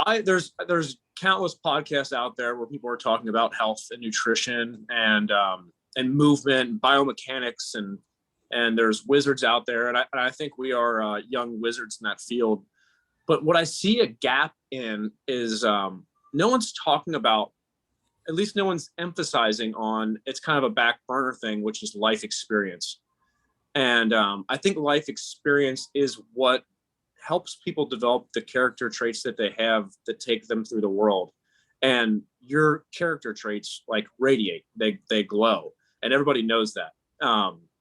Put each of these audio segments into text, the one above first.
There's countless podcasts out there where people are talking about health and nutrition and movement and biomechanics, and there's wizards out there, and I think we are young wizards in that field. But what I see a gap in is no one's talking about, at least no one's emphasizing on, it's kind of a back burner thing, which is life experience. And I think life experience is what helps people develop the character traits that they have that take them through the world. And your character traits like radiate, they glow, and everybody knows that.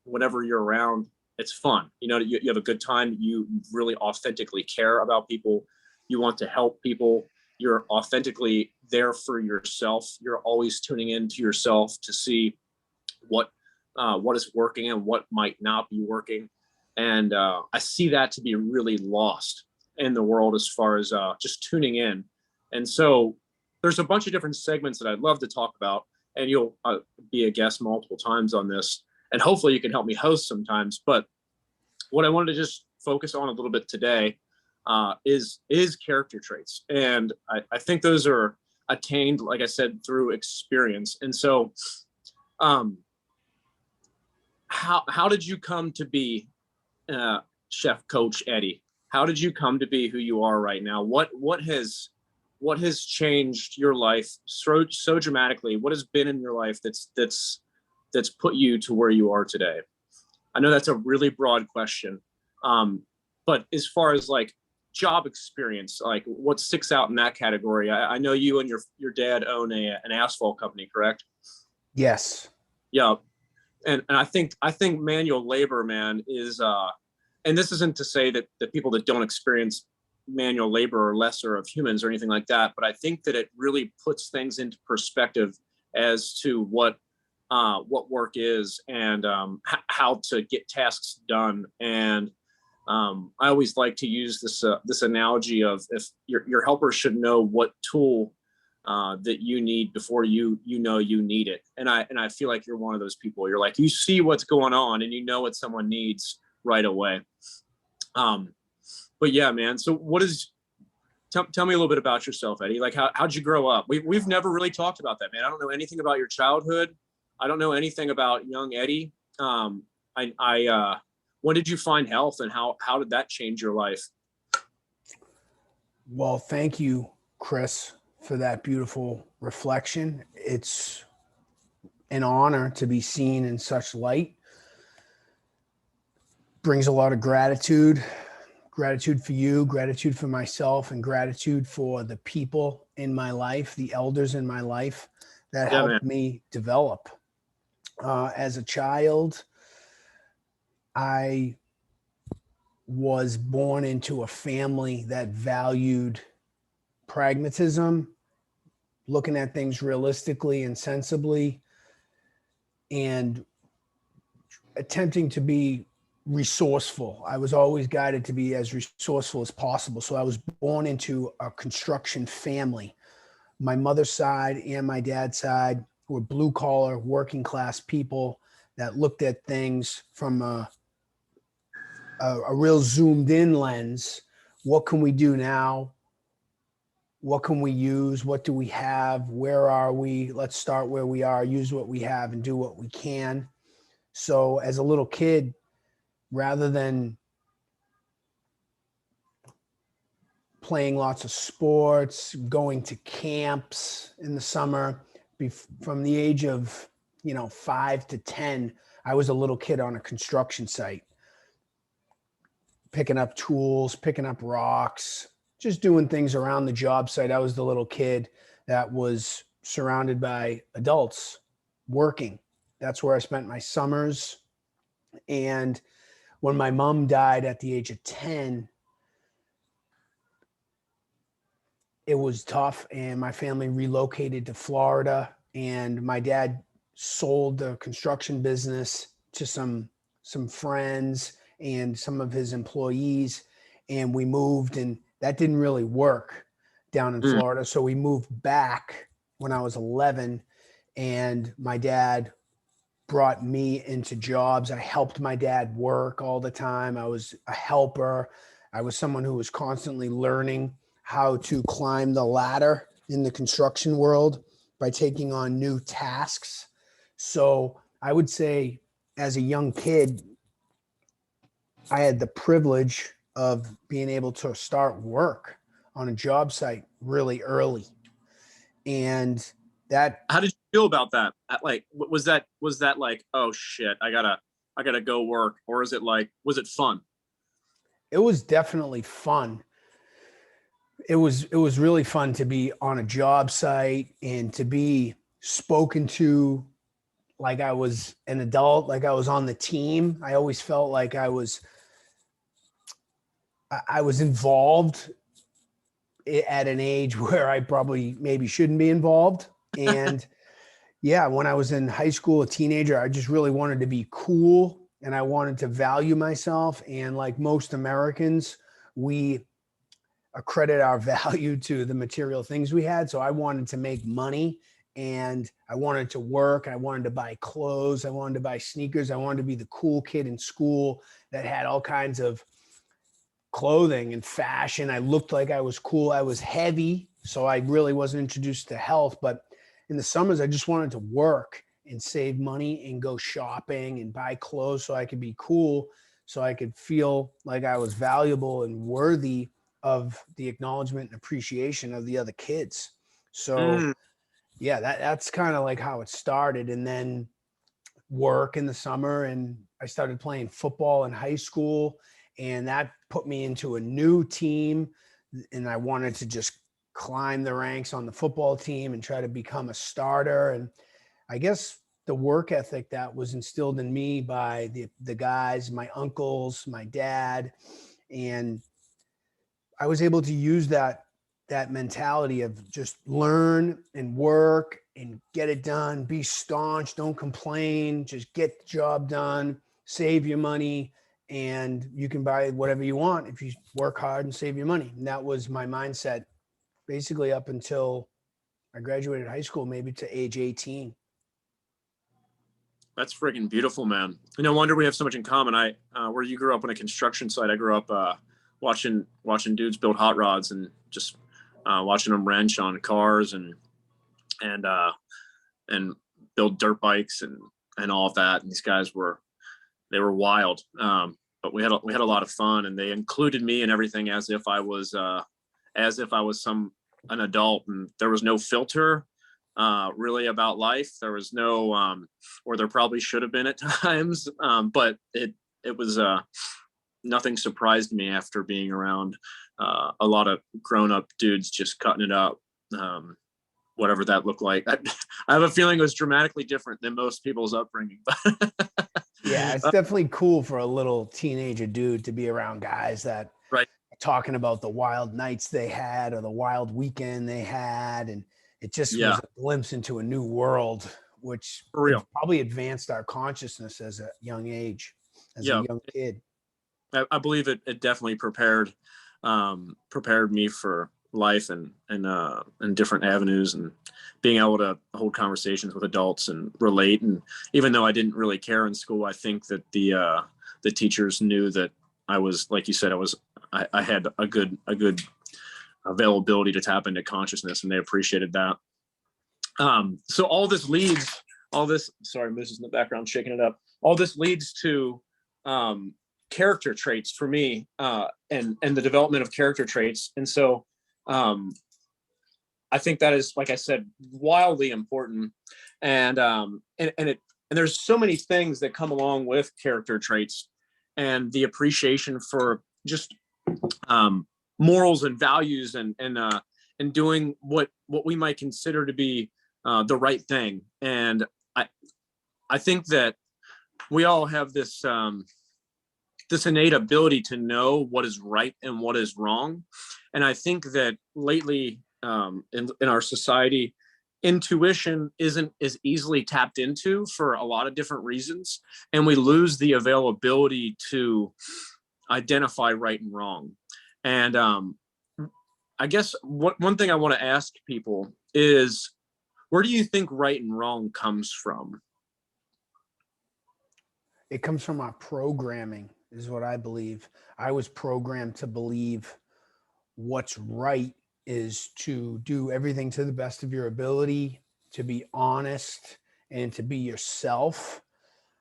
Whenever you're around, it's fun. You have a good time. You really authentically care about people. You want to help people. You're authentically there for yourself. You're always tuning into yourself to see what is working and what might not be working. And I see that to be really lost in the world as far as just tuning in. And so there's a bunch of different segments that I'd love to talk about, and you'll be a guest multiple times on this. And hopefully you can help me host sometimes. But what I wanted to just focus on a little bit today is character traits. And I think those are attained, like I said, through experience. And so how did you come to be Chef Coach Eddie? How did you come to be who you are right now? What has changed your life so dramatically? What has been in your life that's put you to where you are today? I know that's a really broad question, but as far as like job experience, like what sticks out in that category? I know you and your dad own an asphalt company, correct? Yes. Yeah. And I think manual labor, man, is and this isn't to say that the people that don't experience manual labor are lesser of humans or anything like that, but I think that it really puts things into perspective as to what work is, and how to get tasks done. And I always like to use this analogy of, if your helper should know what tool that you need before you know you need it. And I feel like you're one of those people. You're like, you see what's going on and you know what someone needs right away. But yeah, man. So tell me a little bit about yourself, Eddie. Like, how'd you grow up? We've never really talked about that, man. I don't know anything about your childhood. I don't know anything about young Eddie. When did you find health, and how did that change your life? Well, thank you, Chris, for that beautiful reflection. It's an honor to be seen in such light. Brings a lot of gratitude for you, gratitude for myself, and gratitude for the people in my life, the elders in my life that helped me develop. As a child, I was born into a family that valued pragmatism, looking at things realistically and sensibly, and attempting to be resourceful. I was always guided to be as resourceful as possible. So I was born into a construction family. My mother's side and my dad's side were blue collar, working class people that looked at things from a real zoomed in lens. What can we do now? What can we use? What do we have? Where are we? Let's start where we are, use what we have, and do what we can. So as a little kid, rather than playing lots of sports, going to camps in the summer, from the age of 5 to 10, I was a little kid on a construction site, picking up tools, picking up rocks, just doing things around the job site. I was the little kid that was surrounded by adults working. That's where I spent my summers. And when my mom died at the age of 10, it was tough, and my family relocated to Florida, and my dad sold the construction business to some friends and some of his employees, and we moved, and that didn't really work down in Florida. So we moved back when I was 11, and my dad brought me into jobs. I helped my dad work all the time. I was a helper. I was someone who was constantly learning. how to climb the ladder in the construction world by taking on new tasks. So I would say as a young kid, I had the privilege of being able to start work on a job site really early. And that How did you feel about that? Like, was that like, oh shit, I gotta go work, or is it like, was it fun? it was definitely fun. It was really fun to be on a job site and to be spoken to like I was an adult, like I was on the team. I always felt like I was involved at an age where I probably maybe shouldn't be involved. And yeah, when I was in high school, a teenager, I just really wanted to be cool and I wanted to value myself. And like most Americans, we accredit our value to the material things we had. So I wanted to make money and I wanted to work. I wanted to buy clothes. I wanted to buy sneakers. I wanted to be the cool kid in school that had all kinds of clothing and fashion. I looked like I was cool. I was heavy. So I really wasn't introduced to health. But in the summers, I just wanted to work and save money and go shopping and buy clothes so I could be cool, so I could feel like I was valuable and worthy of the acknowledgement and appreciation of the other kids. So Mm, yeah, that's kind of like how it started. And then work in the summer, and I started playing football in high school, and that put me into a new team, and I wanted to just climb the ranks on the football team and try to become a starter. And I guess the work ethic that was instilled in me by the guys, my uncles, my dad, and I was able to use that mentality of just learn and work and get it done, be staunch, don't complain, just get the job done, save your money, and you can buy whatever you want if you work hard and save your money. And that was my mindset basically up until I graduated high school, maybe to age 18. that's freaking beautiful, man. No wonder we have so much in common. Where you grew up on a construction site, I grew up watching dudes build hot rods and just watching them wrench on cars and and build dirt bikes and all of that. And these guys were wild. But we had a lot of fun, and they included me in everything as if I was an adult, and there was no filter really about life. There was no or there probably should have been at times, but it was nothing surprised me after being around a lot of grown up dudes just cutting it up. Whatever that looked like. I have a feeling it was dramatically different than most people's upbringing. Yeah, it's definitely cool for a little teenager dude to be around guys that Right. are talking about the wild nights they had or the wild weekend they had. And it just Yeah, was a glimpse into a new world, which for it real. probably advanced our consciousness as a young age, as a Yeah, young kid. I believe it definitely prepared me for life and different avenues, and being able to hold conversations with adults and relate. And even though I didn't really care in school, I think that the teachers knew that I was, like you said, I had a good availability to tap into consciousness, and they appreciated that. So all this, sorry, Mrs. in the background shaking it up. All this leads to um, character traits for me, and the development of character traits. And so um, I think that is, like I said, wildly important. And there's so many things that come along with character traits, and the appreciation for just morals and values, and doing what we might consider to be the right thing. And I I think that we all have this innate ability to know what is right and what is wrong. And I think that lately, in our society, intuition isn't as easily tapped into for a lot of different reasons. And we lose the availability to identify right and wrong. And I guess one thing I want to ask people is, where do you think right and wrong comes from? It comes from our programming, is what I believe. I was programmed to believe what's right is to do everything to the best of your ability, to be honest, and to be yourself.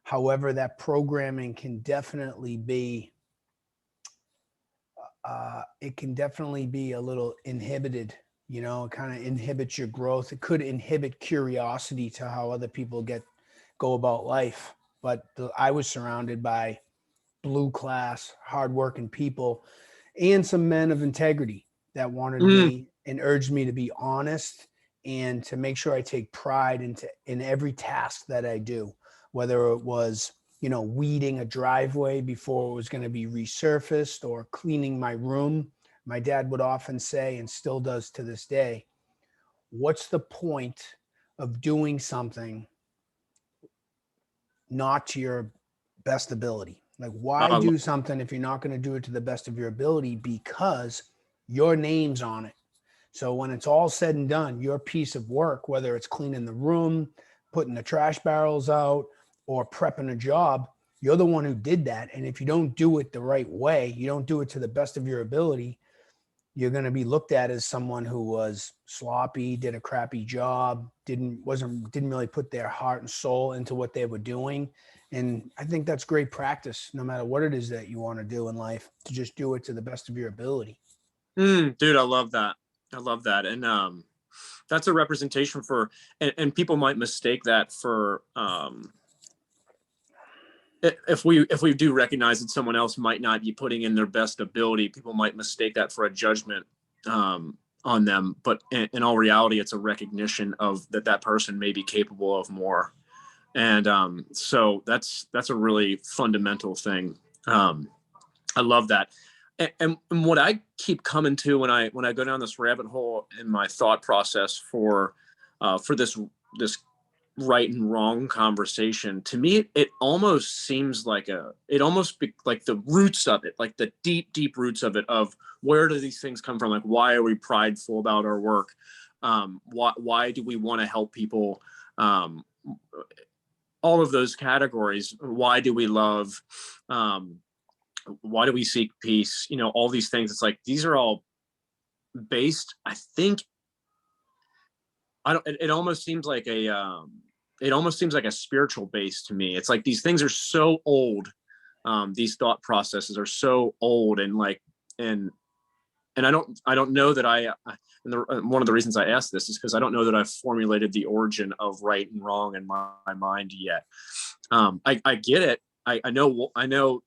However, that programming can definitely be, it can definitely be a little inhibited. It kind of inhibits your growth. It could inhibit curiosity to how other people go about life. But I was surrounded by blue class, hardworking people and some men of integrity that wanted Mm, me and urged me to be honest and to make sure I take pride in every task that I do, whether it was, weeding a driveway before it was going to be resurfaced or cleaning my room. My dad would often say, and still does to this day, what's the point of doing something not to your best ability? Like, why uh, do something if you're not going to do it to the best of your ability? Because your name's on it. So when it's all said and done, your piece of work, whether it's cleaning the room, putting the trash barrels out, or prepping a job, you're the one who did that. And if you don't do it the right way, you don't do it to the best of your ability, you're going to be looked at as someone who was sloppy, did a crappy job, didn't really put their heart and soul into what they were doing. And I think that's great practice, no matter what it is that you want to do in life, to just do it to the best of your ability. dude, I love that. I love that. And that's a representation for, and people might mistake that for, if we do recognize that someone else might not be putting in their best ability, people might mistake that for a judgment on them. But in all reality, it's a recognition of that person may be capable of more. And so that's a really fundamental thing. I love that. And what I keep coming to when I go down this rabbit hole in my thought process for this right and wrong conversation, to me it almost seems like like the roots of it, like the deep roots of it, of where do these things come from? Like, why are we prideful about our work? Why do we want to help people? All of those categories. Why do we love? Why do we seek peace? All these things. It's like these are all based, I think. I don't. It almost seems like a spiritual base to me. It's like these things are so old. These thought processes are so old, and and I don't know that one of the reasons I asked this is because I don't know that I've formulated the origin of right and wrong in my mind yet. I get it. I know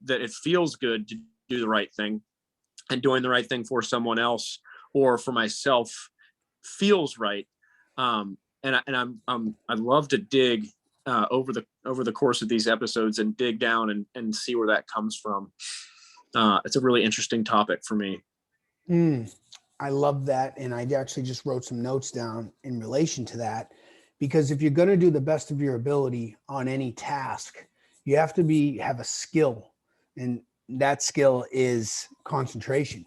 that it feels good to do the right thing, and doing the right thing for someone else or for myself feels right. I'd love to dig over the course of these episodes and dig down and see where that comes from. It's a really interesting topic for me. I love that. And I actually just wrote some notes down in relation to that, because if you're going to do the best of your ability on any task, you have to have a skill. And that skill is concentration.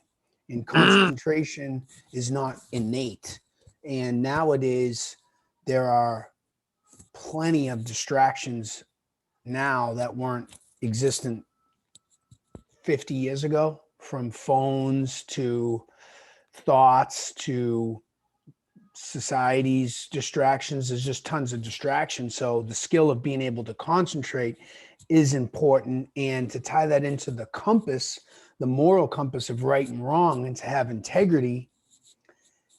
And concentration is not innate. And nowadays, there are plenty of distractions now that weren't existent 50 years ago, from phones to thoughts to society's distractions. There's just tons of distractions. So the skill of being able to concentrate is important. And to tie that into the compass, the moral compass of right and wrong, and to have integrity,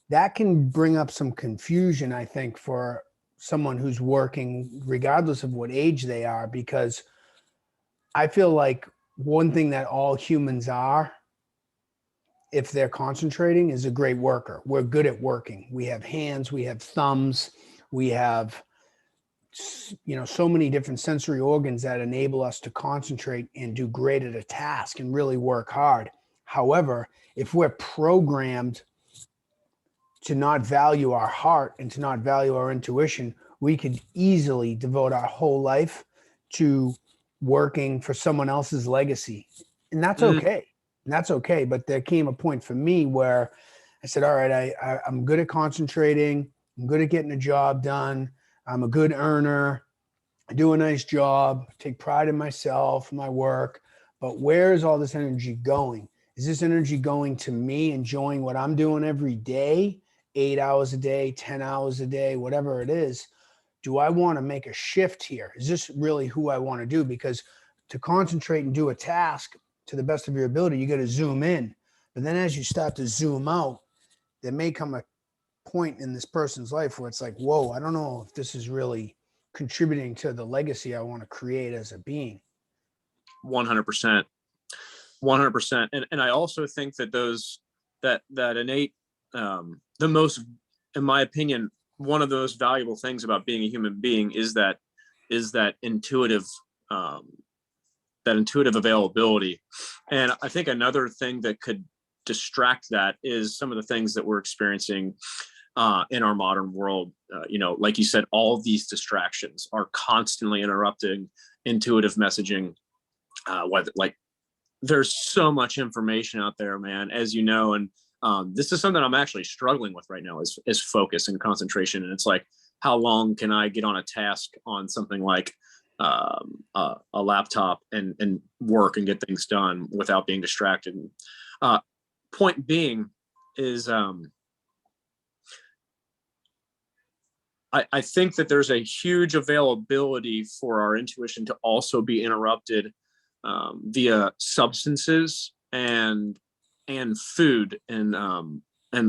that can bring up some confusion, I think, for someone who's working, regardless of what age they are, because I feel like one thing that all humans are, if they're concentrating, is a great worker. We're good at working. We have hands, we have thumbs, we have, so many different sensory organs that enable us to concentrate and do great at a task and really work hard. However, if we're programmed to not value our heart and to not value our intuition, we could easily devote our whole life to working for someone else's legacy. And that's okay. And that's okay. But there came a point for me where I said, all right, I'm good at concentrating. I'm good at getting a job done. I'm a good earner. I do a nice job, take pride in myself, my work. But where is all this energy going? Is this energy going to me enjoying what I'm doing every day, 8 hours a day, 10 hours a day, whatever it is? Do I want to make a shift here? Is this really who I want to do? Because to concentrate and do a task to the best of your ability, you got to zoom in. But then as you start to zoom out, there may come a point in this person's life where it's like, whoa, I don't know if this is really contributing to the legacy I want to create as a being. 100%. 100%. And I also think that that innate, the most, in my opinion, one of the most valuable things about being a human being is that intuitive, that intuitive availability. And I think another thing that could distract that is some of the things that we're experiencing in our modern world. Like you said, all of these distractions are constantly interrupting intuitive messaging. There's so much information out there, man, as you know, and this is something I'm actually struggling with right now is focus and concentration. And it's like, how long can I get on a task on something like a laptop and work and get things done without being distracted? Point being is, I think that there's a huge availability for our intuition to also be interrupted via substances and food and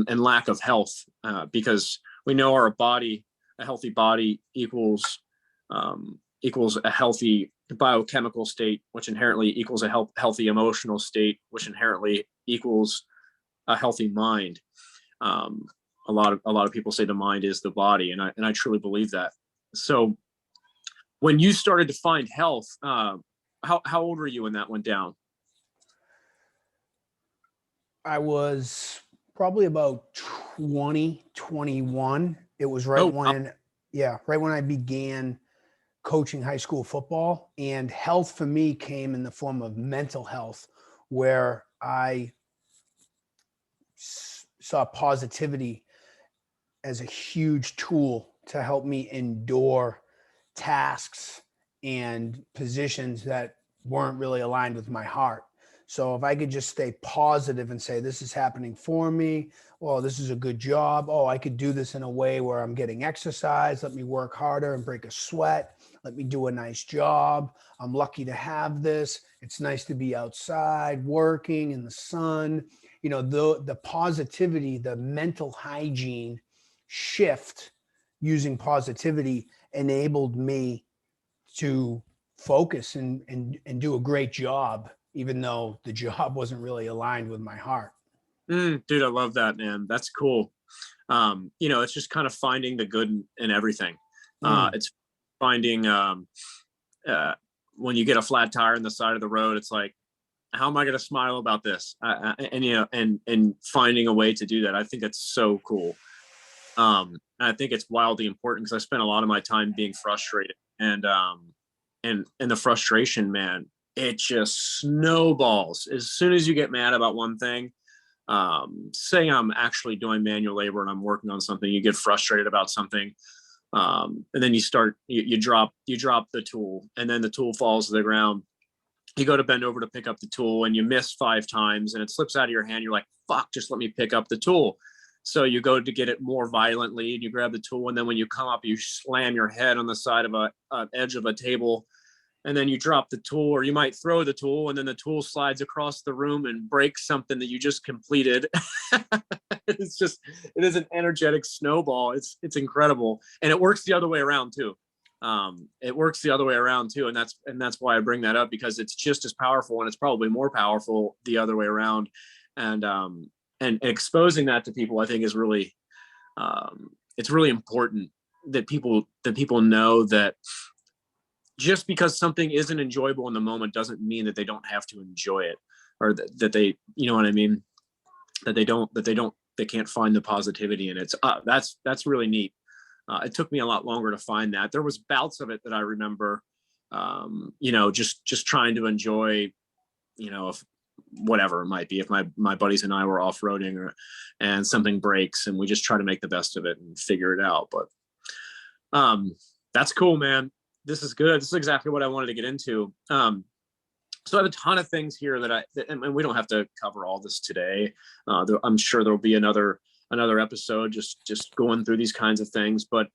lack of health, because we know a healthy body equals a healthy biochemical state, which inherently equals a healthy emotional state, which inherently equals a healthy mind. A lot of people say the mind is the body, and I truly believe that. So when you started to find health, how old were you when that went down? I was probably about 20, 21. It was right when I began coaching high school football, and health for me came in the form of mental health, where I saw positivity as a huge tool to help me endure tasks and positions that weren't really aligned with my heart. So if I could just stay positive and say, this is happening for me, well, this is a good job. Oh, I could do this in a way where I'm getting exercise. Let me work harder and break a sweat. Let me do a nice job. I'm lucky to have this. It's nice to be outside working in the sun. The positivity, the mental hygiene shift using positivity enabled me to focus and do a great job, even though the job wasn't really aligned with my heart. Dude, I love that, man. That's cool. It's just kind of finding the good in everything. It's finding when you get a flat tire on the side of the road, it's like, how am I going to smile about this? And finding a way to do that. I think that's so cool. I think it's wildly important because I spent a lot of my time being frustrated, and the frustration, man, it just snowballs. As soon as you get mad about one thing, say I'm actually doing manual labor and I'm working on something, you get frustrated about something. And then you drop the tool, and then the tool falls to the ground. You go to bend over to pick up the tool and you miss 5 times and it slips out of your hand. You're like, fuck, just let me pick up the tool. So you go to get it more violently and you grab the tool. And then when you come up, you slam your head on the side of an edge of a table, and then you drop the tool, or you might throw the tool, and then the tool slides across the room and breaks something that you just completed. It is an energetic snowball. It's incredible. And it works the other way around too. And that's why I bring that up, because it's just as powerful, and it's probably more powerful the other way around. And exposing that to people, I think, is really, it's really important that people know that just because something isn't enjoyable in the moment doesn't mean that they don't have to enjoy it, or that they, you know what I mean? That they can't find the positivity in it. That's really neat. It took me a lot longer to find that. There was bouts of it that I remember, just trying to enjoy, if whatever it might be, if my buddies and I were off-roading and something breaks, and we just try to make the best of it and figure it out. But that's cool, man. This is good. This is exactly what I wanted to get into. So I have a ton of things here and we don't have to cover all this today. I'm sure there'll be another episode just going through these kinds of things. But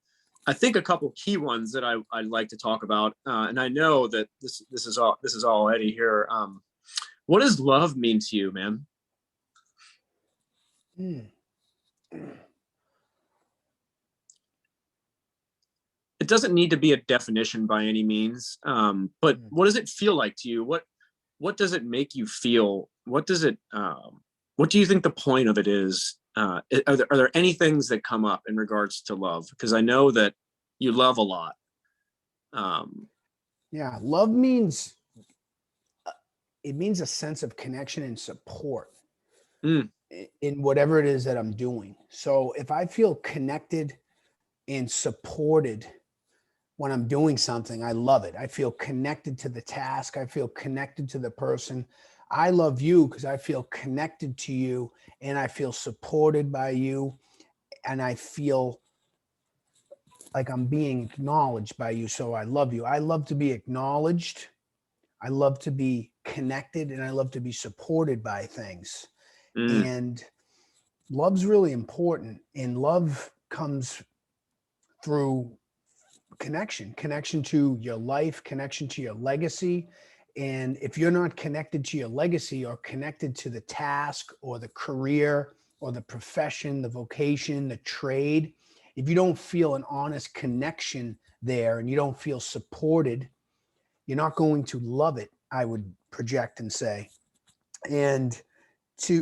I think a couple key ones that I'd like to talk about, and I know that this is all Eddie here. What does love mean to you, man? It doesn't need to be a definition by any means, but what does it feel like to you? What does it make you feel? What do you think the point of it is? Are there any things that come up in regards to love? Because I know that you love a lot. Yeah, love means it means a sense of connection and support in whatever it is that I'm doing. So if I feel connected and supported when I'm doing something, I love it. I feel connected to the task. I feel connected to the person. I love you because I feel connected to you and I feel supported by you and I feel like I'm being acknowledged by you. So I love you. I love to be acknowledged. I love to be connected and I love to be supported by things. And love's really important. And love comes through connection to your life, connection to your legacy. And if you're not connected to your legacy or connected to the task or the career or the profession, the vocation, the trade, if you don't feel an honest connection there and you don't feel supported, you're not going to love it, I would project and say. And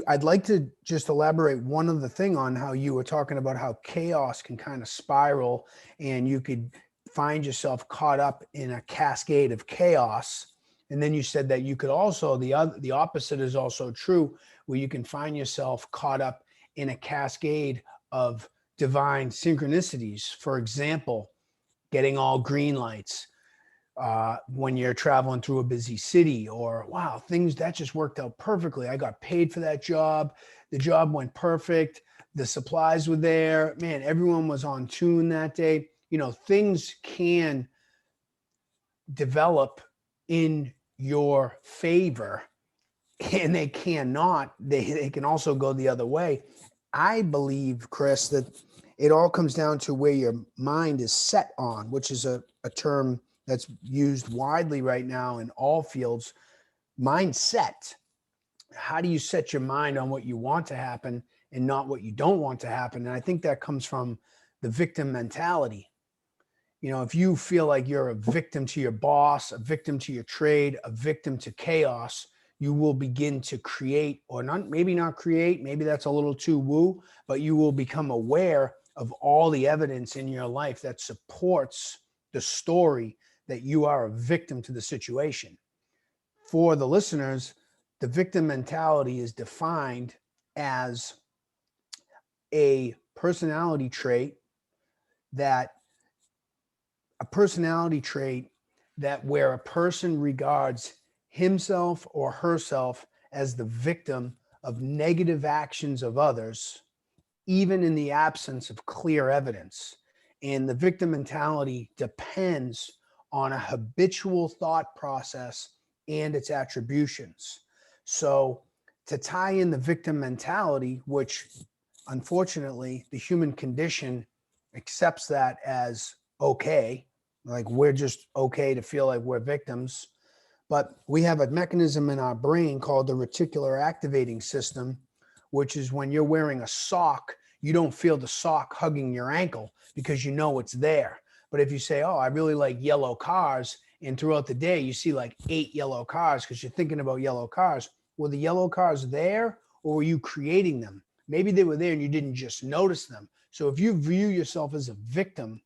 I'd like to just elaborate one other thing on how you were talking about how chaos can kind of spiral and you could find yourself caught up in a cascade of chaos. And then you said that you could also, the opposite is also true, where you can find yourself caught up in a cascade of divine synchronicities. For example, getting all green lights when you're traveling through a busy city, or wow, things that just worked out perfectly. I got paid for that job. The job went perfect. The supplies were there. Man, everyone was on tune that day. You know, things can develop in your favor and they cannot. They can also go the other way. I believe, Chris, that it all comes down to where your mind is set on, which is a term that's used widely right now in all fields. Mindset. How do you set your mind on what you want to happen and not what you don't want to happen? And I think that comes from the victim mentality. You know, if you feel like you're a victim to your boss, a victim to your trade, a victim to chaos, you will begin to create, or not, maybe not create, maybe that's a little too woo, but you will become aware of all the evidence in your life that supports the story that you are a victim to the situation. For the listeners, the victim mentality is defined as a personality trait that where a person regards himself or herself as the victim of negative actions of others, even in the absence of clear evidence. And the victim mentality depends on a habitual thought process and its attributions. So to tie in the victim mentality, which unfortunately the human condition accepts that as okay, like we're just okay to feel like we're victims. But we have a mechanism in our brain called the reticular activating system, which is when you're wearing a sock, you don't feel the sock hugging your ankle because you know it's there. But if you say, oh, I really like yellow cars, and throughout the day you see like 8 yellow cars because you're thinking about yellow cars, were the yellow cars there or were you creating them? Maybe they were there and you didn't just notice them. So if you view yourself as a victim,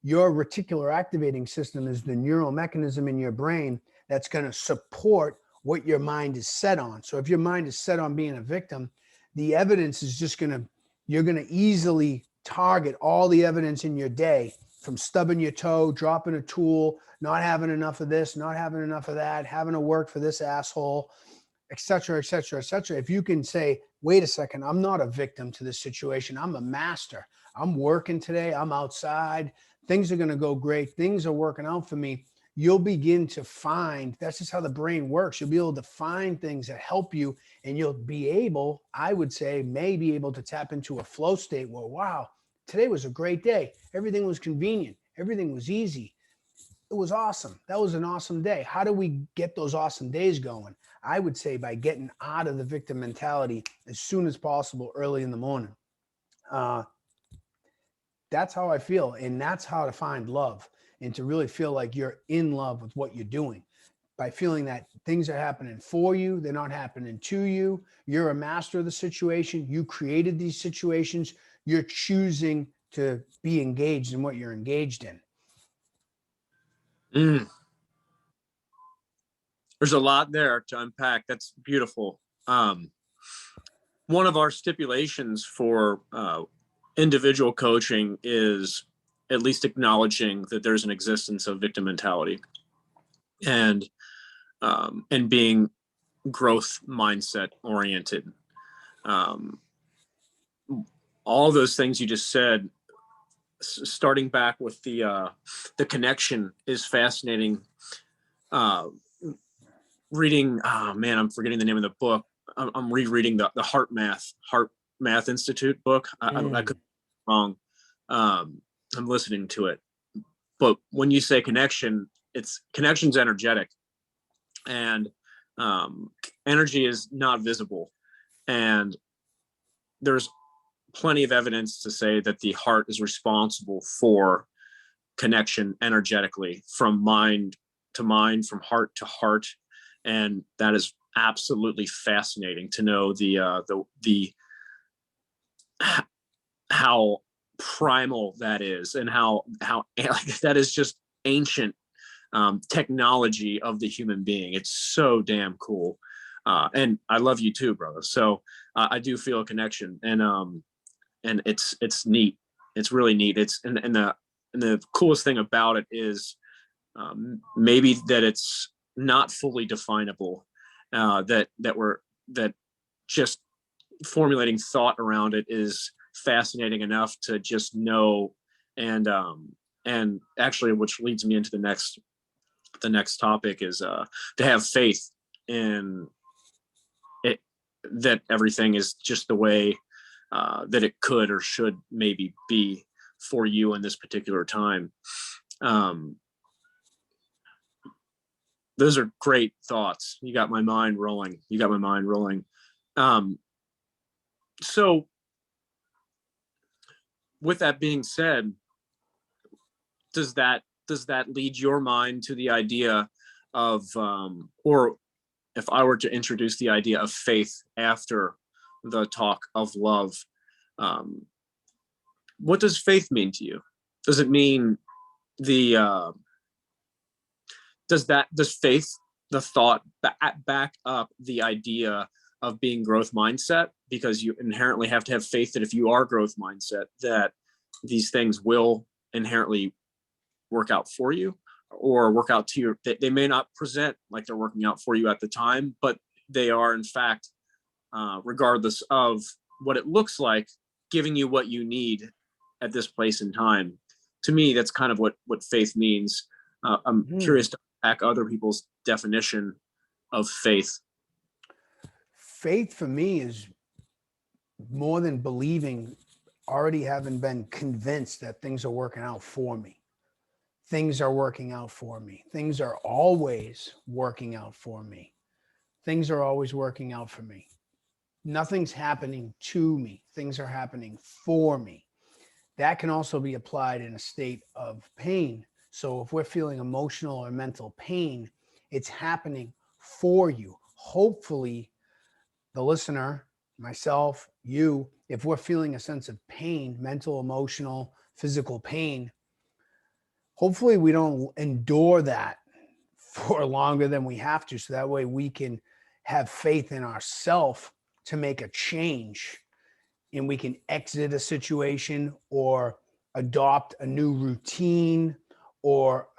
your reticular activating system is the neural mechanism in your brain that's going to support what your mind is set on. So if your mind is set on being a victim, the evidence is just you're going to easily target all the evidence in your day, from stubbing your toe, dropping a tool, not having enough of this, not having enough of that, having to work for this asshole, et cetera, et cetera, et cetera. If you can say, wait a second, I'm not a victim to this situation. I'm a master. I'm working today. I'm outside. Things are going to go great. Things are working out for me. you'll begin to find, that's just how the brain works. You'll be able to find things that help you, and you'll be able, I would say, may be able to tap into a flow state where, wow, today was a great day. Everything was convenient. Everything was easy. It was awesome. That was an awesome day. How do we get those awesome days going? I would say by getting out of the victim mentality as soon as possible, early in the morning. That's how I feel. And that's how to find love and to really feel like you're in love with what you're doing, by feeling that things are happening for you. They're not happening to you. You're a master of the situation. You created these situations. You're choosing to be engaged in what you're engaged in. Mm. There's a lot there to unpack. That's beautiful. One of our stipulations for individual coaching is at least acknowledging that there's an existence of victim mentality, and being growth mindset oriented. Um, all those things you just said, starting back with the connection, is fascinating. Reading, oh man, I'm forgetting the name of the book. I'm rereading the Heart Math Institute book. I could be wrong. I'm listening to it, but when you say connection, connection's energetic, and energy is not visible, and there's plenty of evidence to say that the heart is responsible for connection energetically, from mind to mind, from heart to heart. And that is absolutely fascinating to know the how primal that is, and how like, that is just ancient technology of the human being. It's so damn cool. And I love you too, brother. So I do feel a connection, and it's neat. It's really neat. And the coolest thing about it is maybe that it's not fully definable. That just formulating thought around it is fascinating enough to just know. And actually, which leads me into the next topic, is to have faith in it, that everything is just the way that it could or should maybe be for you in this particular time. Those are great thoughts. You got my mind rolling. So with that being said, does that lead your mind to the idea of, or if I were to introduce the idea of faith after the talk of love, what does faith mean to you? Does it mean does faith, the thought, back up the idea of being growth mindset? Because you inherently have to have faith that if you are growth mindset, that these things will inherently work out for you, or work out to you. They may not present like they're working out for you at the time, but they are in fact, regardless of what it looks like, giving you what you need at this place in time. To me, that's kind of what faith means. I'm curious to unpack other people's definition of faith. Faith for me is more than believing, already having been convinced that things are working out for me. Things are working out for me. Things are always working out for me. Things are always working out for me. Nothing's happening to me. Things are happening for me. That can also be applied in a state of pain. So if we're feeling emotional or mental pain, it's happening for you. Hopefully, the listener, myself, you, if we're feeling a sense of pain, mental, emotional, physical pain, hopefully we don't endure that for longer than we have to. So that way we can have faith in ourselves to make a change, and we can exit a situation or adopt a new routine, or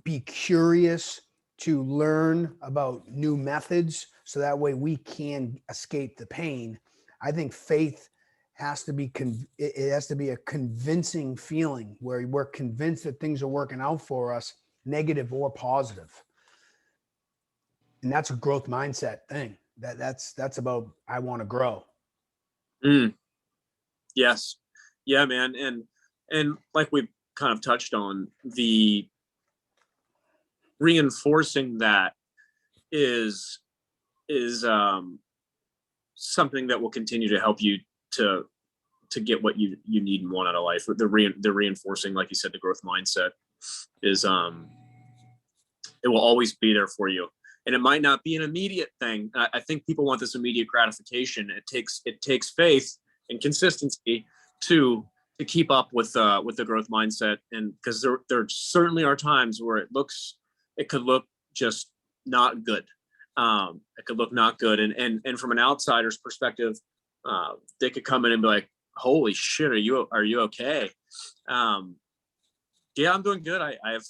be curious to learn about new methods, so that way we can escape the pain. I think faith has to be it has to be a convincing feeling where we're convinced that things are working out for us, negative or positive. And that's a growth mindset thing. That's about, I want to grow. Mm, yes. Yeah, man. And like we kind of touched on, the reinforcing that is something that will continue to help you to get what you need and want out of life. The reinforcing, like you said, the growth mindset is it will always be there for you. And it might not be an immediate thing. I think people want this immediate gratification. It takes faith and consistency to keep up with the growth mindset. And because there certainly are times where it could look just not good. It could look not good. And from an outsider's perspective, they could come in and be like, "Holy shit, are you okay?" Yeah, I'm doing good. I've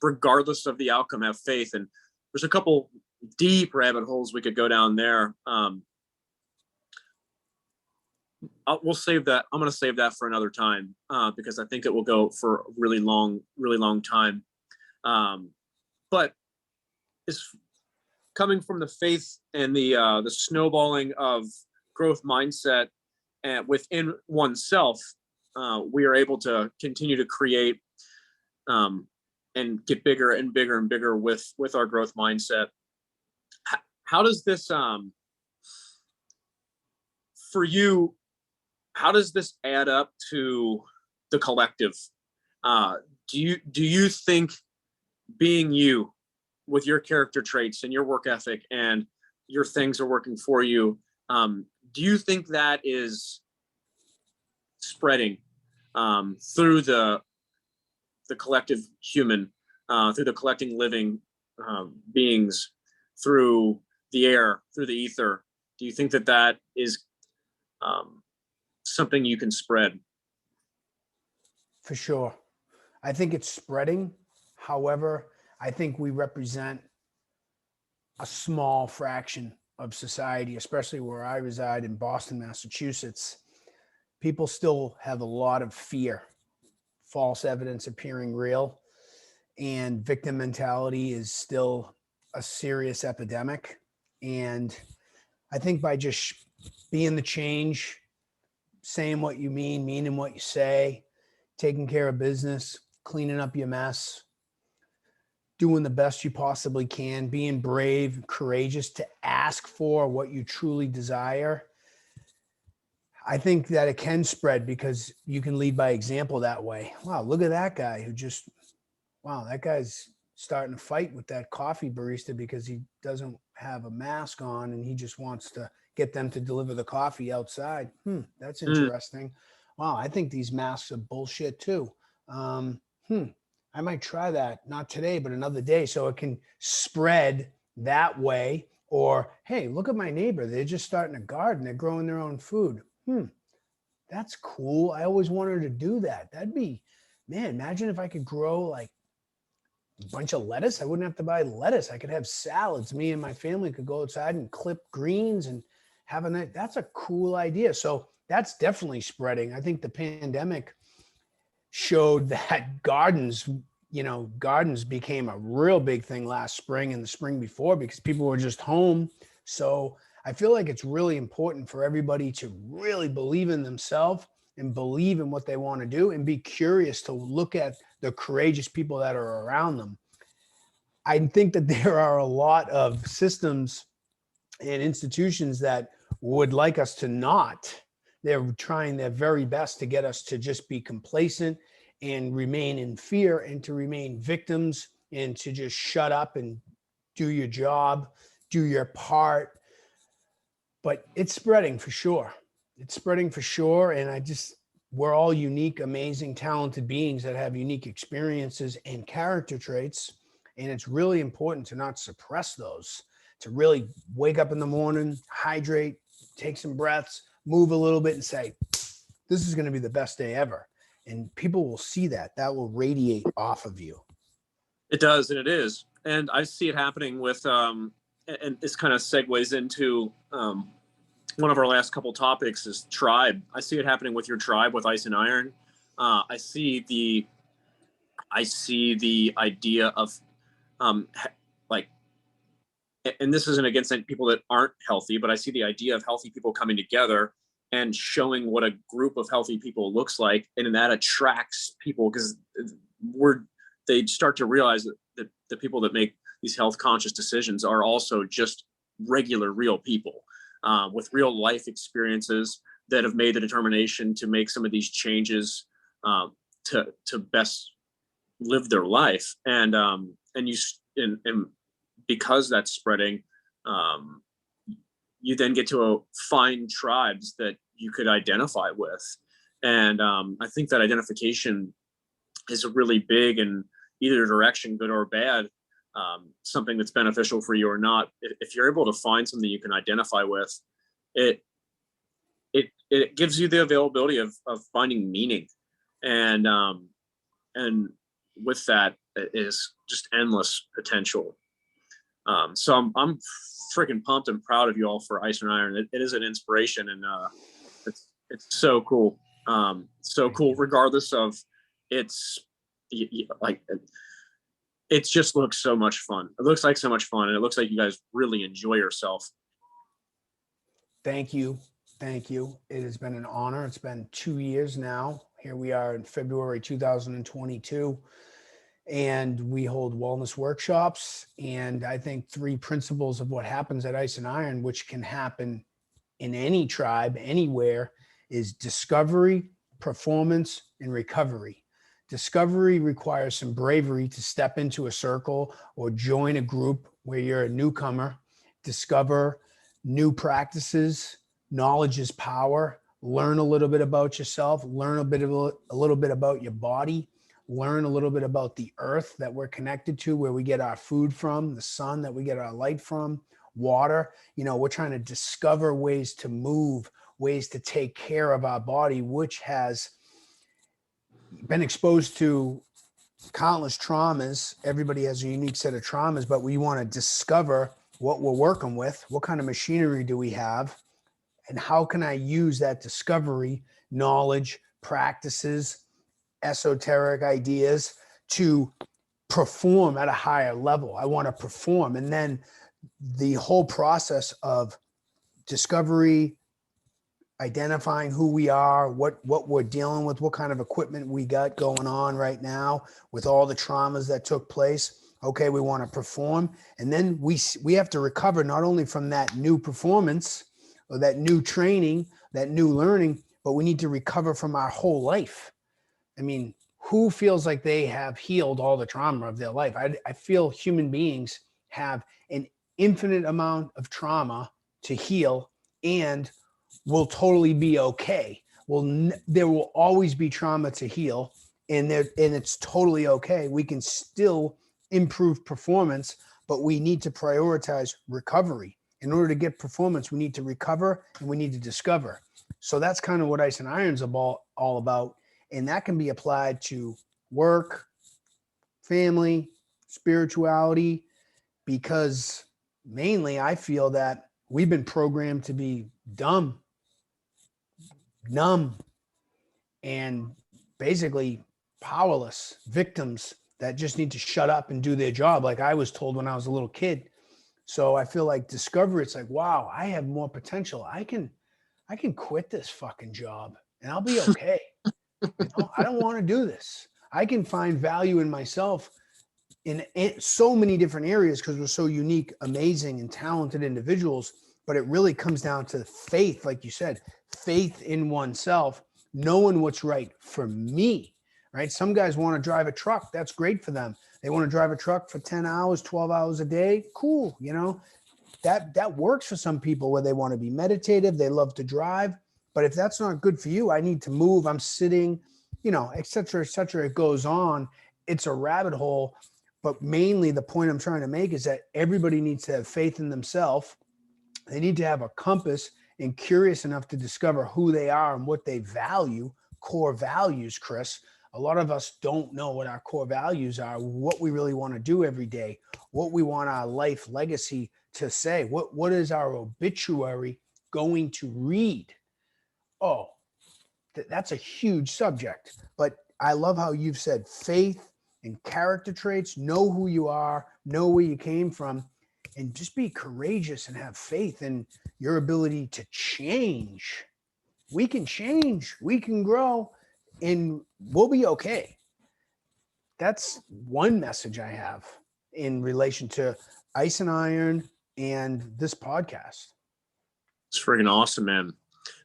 regardless of the outcome, have faith. And there's a couple deep rabbit holes we could go down there. We'll save that. I'm going to save that for another time because I think it will go for a really long time. But it's coming from the faith and the snowballing of growth mindset and within oneself, we are able to continue to create and get bigger and bigger and bigger with our growth mindset. How does this for you, how does this add up to the collective? Do you think being you with your character traits and your work ethic and your things are working for you, do you think that is spreading through the collective human, through the collecting living beings, through the air, through the ether? Do you think that is something you can spread? For sure. I think it's spreading. However, I think we represent a small fraction of society, especially where I reside in Boston, Massachusetts. People still have a lot of fear, false evidence appearing real, and victim mentality is still a serious epidemic. And I think by just being the change, saying what you meaning what you say, taking care of business, cleaning up your mess, doing the best you possibly can, being brave, courageous to ask for what you truly desire. I think that it can spread because you can lead by example that way. Wow, look at that guy that guy's starting to fight with that coffee barista because he doesn't have a mask on and he just wants to get them to deliver the coffee outside. That's interesting. Wow, I think these masks are bullshit too. I might try that, not today, but another day. So it can spread that way. Or, hey, look at my neighbor. They're just starting a garden. They're growing their own food. That's cool. I always wanted to do that. That'd be, man, imagine if I could grow like a bunch of lettuce. I wouldn't have to buy lettuce. I could have salads. Me and my family could go outside and clip greens and have a night. That's a cool idea. So that's definitely spreading. I think the pandemic showed that gardens became a real big thing last spring and the spring before because people were just home. So I feel like it's really important for everybody to really believe in themselves and believe in what they want to do and be curious to look at the courageous people that are around them. I think that there are a lot of systems and institutions that would like us to not. They're trying their very best to get us to just be complacent and remain in fear and to remain victims and to just shut up and do your job, do your part. But it's spreading for sure. It's spreading for sure. And we're all unique, amazing, talented beings that have unique experiences and character traits. And it's really important to not suppress those, to really wake up in the morning, hydrate, take some breaths, move a little bit and say, this is going to be the best day ever. And people will see that. That will radiate off of you. It does, and it is. And I see it happening with, and this kind of segues into one of our last couple topics is tribe. I see it happening with your tribe, with Ice and Iron. I see the I see the idea of like, and this isn't against any people that aren't healthy, but I see the idea of healthy people coming together and showing what a group of healthy people looks like, and that attracts people because we're they start to realize that the people that make these health conscious decisions are also just regular, real people with real life experiences that have made the determination to make some of these changes to best live their life. And you and because that's spreading, um, you then get to find tribes that you could identify with. And I think that identification is really big in either direction, good or bad. Something that's beneficial for you or not. If you're able to find something you can identify with, it it gives you the availability of finding meaning, and and with that is just endless potential. So I'm freaking pumped and proud of you all for Ice and Iron. It is an inspiration, and it's so cool. So cool, regardless of it's like it just looks so much fun. It looks like so much fun, and it looks like you guys really enjoy yourself. Thank you. Thank you. It has been an honor. It's been 2 years now. Here we are in February 2022, and we hold wellness workshops. And I think 3 principles of what happens at Ice and Iron, which can happen in any tribe, anywhere, is discovery, performance, and recovery. Discovery requires some bravery to step into a circle or join a group where you're a newcomer, discover new practices. Knowledge is power. Learn a little bit about yourself, learn a little bit about your body, learn a little bit about the earth that we're connected to, where we get our food from, the sun that we get our light from, water. We're trying to discover ways to move, ways to take care of our body, which has been exposed to countless traumas. Everybody has a unique set of traumas, but we want to discover what we're working with. What kind of machinery do we have? And how can I use that discovery, knowledge, practices, esoteric ideas to perform at a higher level? I want to perform. And then the whole process of discovery, identifying who we are, what we're dealing with, what kind of equipment we got going on right now with all the traumas that took place. Okay, we want to perform. And then we have to recover not only from that new performance or that new training, that new learning, but we need to recover from our whole life. I mean, who feels like they have healed all the trauma of their life? I feel human beings have an infinite amount of trauma to heal, and will totally be okay. Well, there will always be trauma to heal, and it's totally okay. We can still improve performance, but we need to prioritize recovery. In order to get performance, we need to recover and we need to discover. So that's kind of what Ice and Iron's all about. And that can be applied to work, family, spirituality, because mainly I feel that we've been programmed to be dumb, numb, and basically powerless victims that just need to shut up and do their job, like I was told when I was a little kid. So I feel like discovery, it's like, wow, I have more potential. I can quit this fucking job and I'll be okay. I don't want to do this. I can find value in myself in so many different areas because we're so unique, amazing, and talented individuals. But it really comes down to faith, like you said, faith in oneself, knowing what's right for me, right? Some guys want to drive a truck. That's great for them. They want to drive a truck for 10 hours, 12 hours a day. Cool. That works for some people where they want to be meditative. They love to drive. But if that's not good for you, I need to move. I'm sitting, et cetera, et cetera. It goes on. It's a rabbit hole. But mainly the point I'm trying to make is that everybody needs to have faith in themselves. They need to have a compass and curious enough to discover who they are and what they value, core values, Chris. A lot of us don't know what our core values are, what we really want to do every day, what we want our life legacy to say, what is our obituary going to read? Oh, that's a huge subject. But I love how you've said faith and character traits, know who you are, know where you came from, and just be courageous and have faith in your ability to change. We can change, we can grow, and we'll be okay. That's one message I have in relation to Ice and Iron and this podcast. It's freaking awesome, man.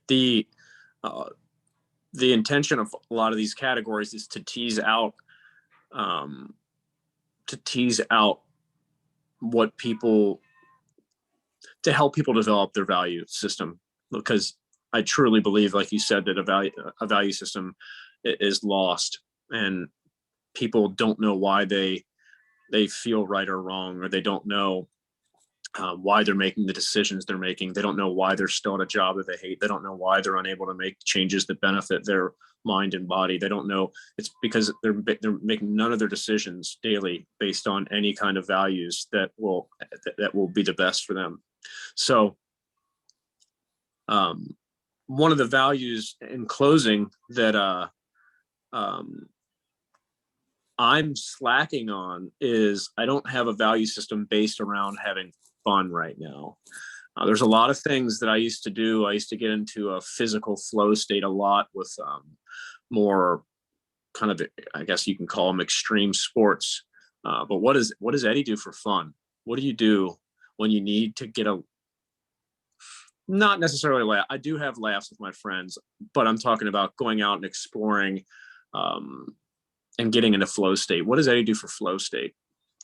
The uh, the intention of a lot of these categories is to tease out what people, to help people develop their value system, because I truly believe, like you said, that a value system is lost, and people don't know why they feel right or wrong, or they don't know why they're making the decisions they're making. They don't know why they're still at a job that they hate. They don't know why they're unable to make changes that benefit their mind and body. They don't know. It's because they're making none of their decisions daily based on any kind of values that will be the best for them. So one of the values, in closing, that I'm slacking on is I don't have a value system based around having fun right now. There's a lot of things that I used to do. I used to get into a physical flow state a lot with more kind of, I guess you can call them extreme sports. But what does Eddie do for fun? What do you do when you need to get not necessarily laugh? I do have laughs with my friends, but I'm talking about going out and exploring and getting into flow state. What does Eddie do for flow state?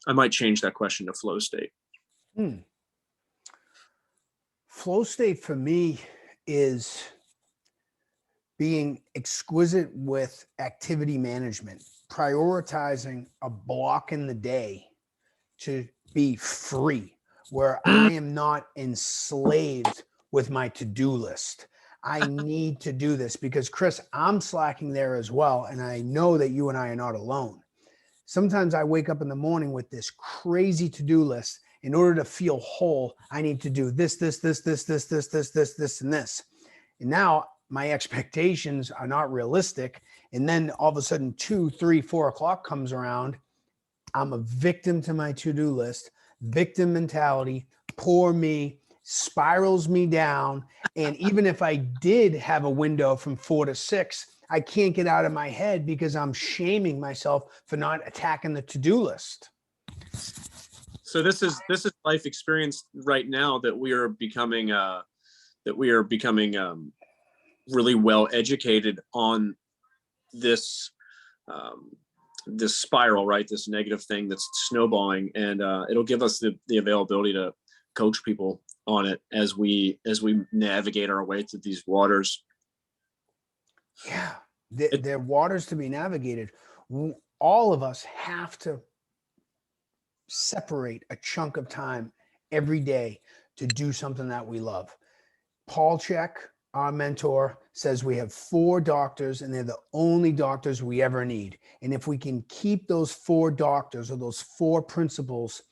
I might change that question to flow state. Flow state for me is being exquisite with activity management, prioritizing a block in the day to be free, where I am not enslaved with my to-do list. I need to do this because, Chris, I'm slacking there as well. And I know that you and I are not alone. Sometimes I wake up in the morning with this crazy to-do list. In order to feel whole, I need to do this, and this. And now my expectations are not realistic. And then all of a sudden 2, 3, 4 o'clock comes around. I'm a victim to my to-do list, victim mentality, poor me, spirals me down. And even if I did have a window from 4 to 6, I can't get out of my head because I'm shaming myself for not attacking the to-do list. So this is life experience right now that we are becoming really well educated on this this spiral, right? This negative thing that's snowballing, and it'll give us the availability to coach people on it as we navigate our way through these waters. Yeah, they're waters to be navigated. All of us have to separate a chunk of time every day to do something that we love. Paul Chek, our mentor, says we have 4 doctors and they're the only doctors we ever need. And if we can keep those 4 doctors or those 4 principles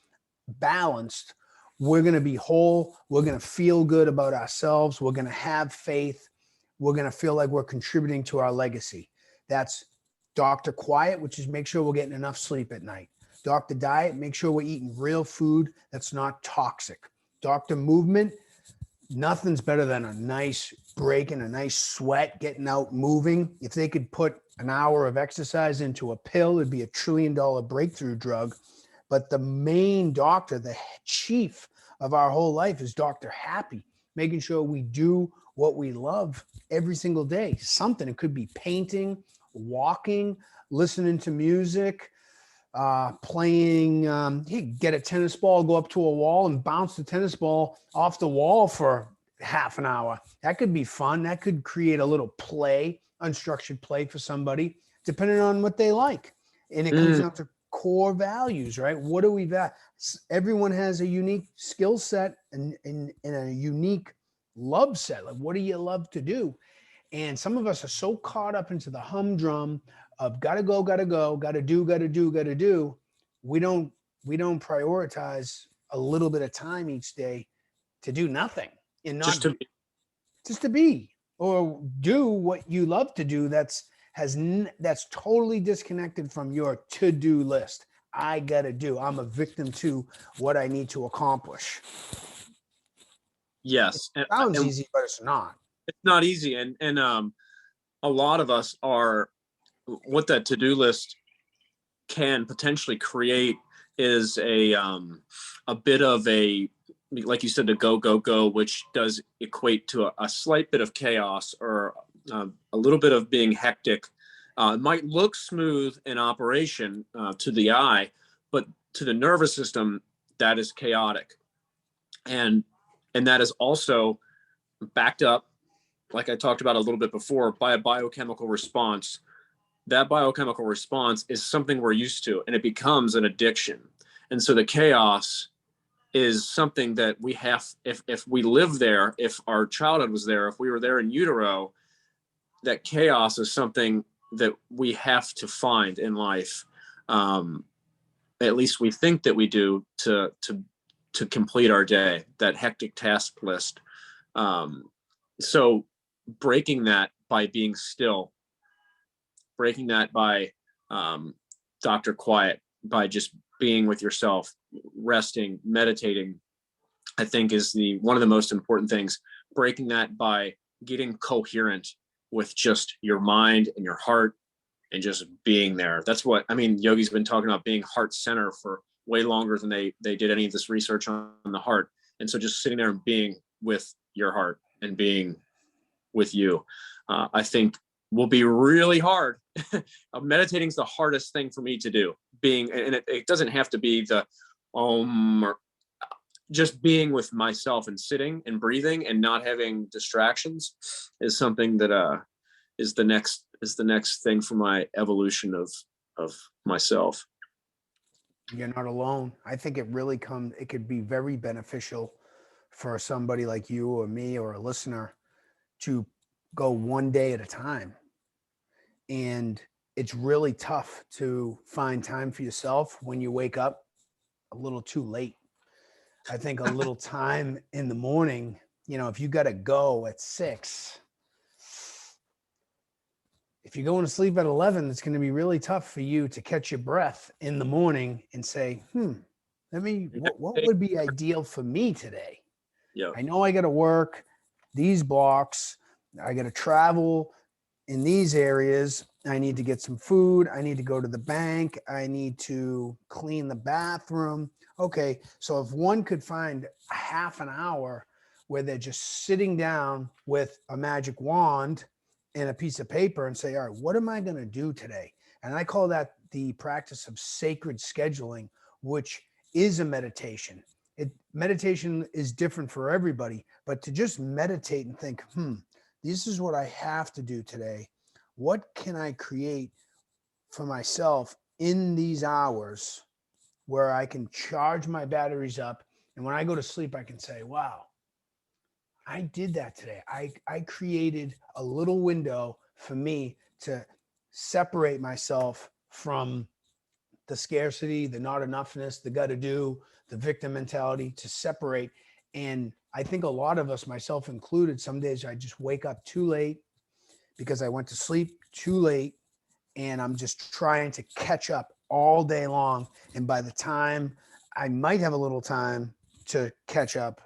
balanced, we're going to be whole. We're going to feel good about ourselves. We're going to have faith. We're going to feel like we're contributing to our legacy. That's Dr. Quiet, which is make sure we're getting enough sleep at night. Dr. Diet, make sure we're eating real food that's not toxic. Dr. Movement, nothing's better than a nice break and a nice sweat, getting out moving. If they could put an hour of exercise into a pill, it'd be $1 trillion breakthrough drug. But the main doctor, the chief of our whole life, is Dr. Happy, making sure we do what we love every single day. Something, it could be painting, walking, listening to music, playing, get a tennis ball, go up to a wall and bounce the tennis ball off the wall for half an hour. That could be fun. That could create a little play, unstructured play for somebody, depending on what they like. And it comes down to core values, right? What do we value? Everyone has a unique skill set and a unique love set. Like, what do you love to do? And some of us are so caught up into the humdrum of gotta go, gotta do. We don't prioritize a little bit of time each day to do nothing and not just to be or do what you love to do. That's that's totally disconnected from your to-do list. I gotta do. I'm a victim to what I need to accomplish. Yes. Sounds And easy, but it's not. it's not easy. And a lot of us are, what that to-do list can potentially create is a bit of a, like you said, a go, go, go, which does equate to a slight bit of chaos, or a little bit of being hectic. It might look smooth in operation to the eye, but to the nervous system, that is chaotic. And that is also backed up, like I talked about a little bit before, by a biochemical response. That biochemical response is something we're used to, and it becomes an addiction. And so the chaos is something that we have, if we live there, if our childhood was there, if we were there in utero, that chaos is something that we have to find in life. At least we think that we do, to complete our day, that hectic task list. So breaking that by being still, breaking that by Dr. Quiet, by just being with yourself, resting, meditating, I think is one of the most important things. Breaking that by getting coherent with just your mind and your heart, and just being there. That's what, I mean, yogi's been talking about being heart center for way longer than they did any of this research on the heart. And so just sitting there and being with your heart and being with you, I think will be really hard. Meditating is the hardest thing for me to do. Being, and it doesn't have to be the or just being with myself and sitting and breathing and not having distractions is something that is the next thing for my evolution of myself. You're not alone. I think it could be very beneficial for somebody like you or me or a listener to go one day at a time. And it's really tough to find time for yourself when you wake up a little too late. I think a little time in the morning, if you got to go at 6, if you're going to sleep at 11, it's going to be really tough for you to catch your breath in the morning and say, what would be ideal for me today? Yeah. I know I got to work these blocks. I got to travel in these areas. I need to get some food. I need to go to the bank. I need to clean the bathroom. Okay. So if one could find a half an hour where they're just sitting down with a magic wand and a piece of paper and say, all right, what am I going to do today? And I call that the practice of sacred scheduling, which is a meditation. Meditation is different for everybody, but to just meditate and think, this is what I have to do today. What can I create for myself in these hours where I can charge my batteries up? And when I go to sleep, I can say, wow, I did that today. I created a little window for me to separate myself from the scarcity, the not enoughness, the got to do, the victim mentality, to separate. And I think a lot of us, myself included, some days I just wake up too late because I went to sleep too late, and I'm just trying to catch up all day long. And by the time I might have a little time to catch up,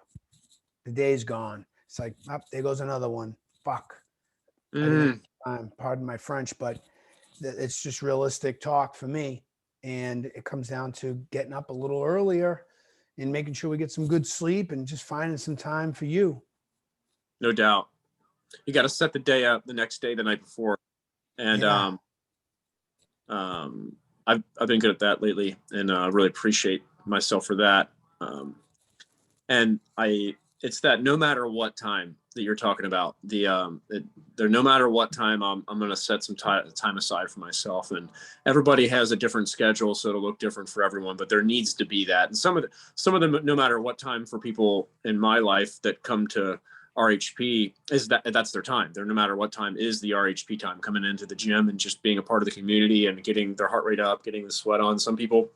the day's gone. It's like, there goes another one. Fuck. I didn't have time. Pardon my French, but it's just realistic talk for me. And it comes down to getting up a little earlier and making sure we get some good sleep and just finding some time for you. No doubt. You got to set the day up the next day, the night before. And I've been good at that lately, and I really appreciate myself for that. And it's that no matter what time that you're talking about, no matter what time, I'm going to set some time aside for myself. And everybody has a different schedule, so it'll look different for everyone, but there needs to be that. And some of them, no matter what time, for people in my life that come to RHP, is that's their time. No matter what time is the RHP time, coming into the gym and just being a part of the community and getting their heart rate up, getting the sweat on. Some people,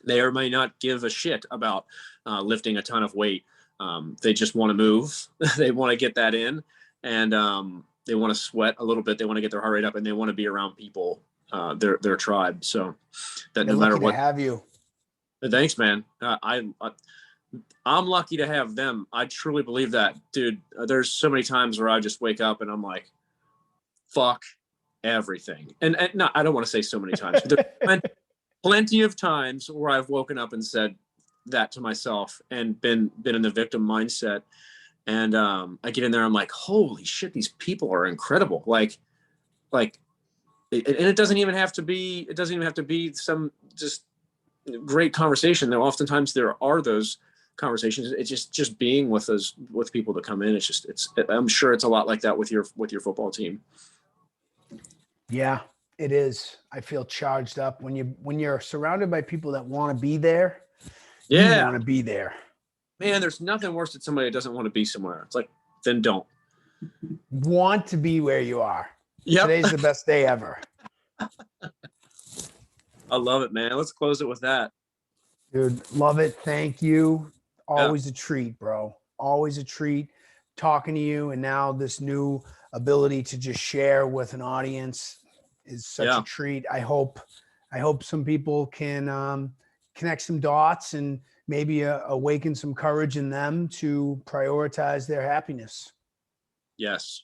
they or may not give a shit about lifting a ton of weight. They just want to move. They want to get that in. And they want to sweat a little bit. They want to get their heart rate up, and they want to be around people, their tribe. So that They're no matter lucky what, to have you. thanks, man. I'm lucky to have them. I truly believe that, dude. There's so many times where I just wake up and I'm like, fuck everything. And no, I don't want to say so many times, but there's plenty of times where I've woken up and said that to myself and been in the victim mindset. And I get in there, I'm like, holy shit, these people are incredible. And it doesn't even have to be some just great conversation. Though oftentimes there are those conversations. It's just being with people that come in. I'm sure it's a lot like that with your football team. Yeah, it is. I feel charged up when you're surrounded by people that want to be there. Yeah, you want to be there. Man, there's nothing worse than somebody that doesn't want to be somewhere. It's like, then don't. Want to be where you are. Yep. Today's the best day ever. I love it, man. Let's close it with that. Dude, love it. Thank you. Always a treat, bro. Always a treat talking to you. And now this new ability to just share with an audience is such a treat. I hope some people can connect some dots and maybe awaken some courage in them to prioritize their happiness. Yes.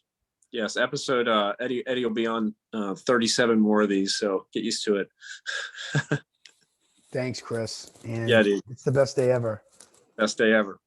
Episode Eddie will be on 37 more of these, so get used to it. Thanks, Chris. And yeah, dude. It's the best day ever. Best day ever.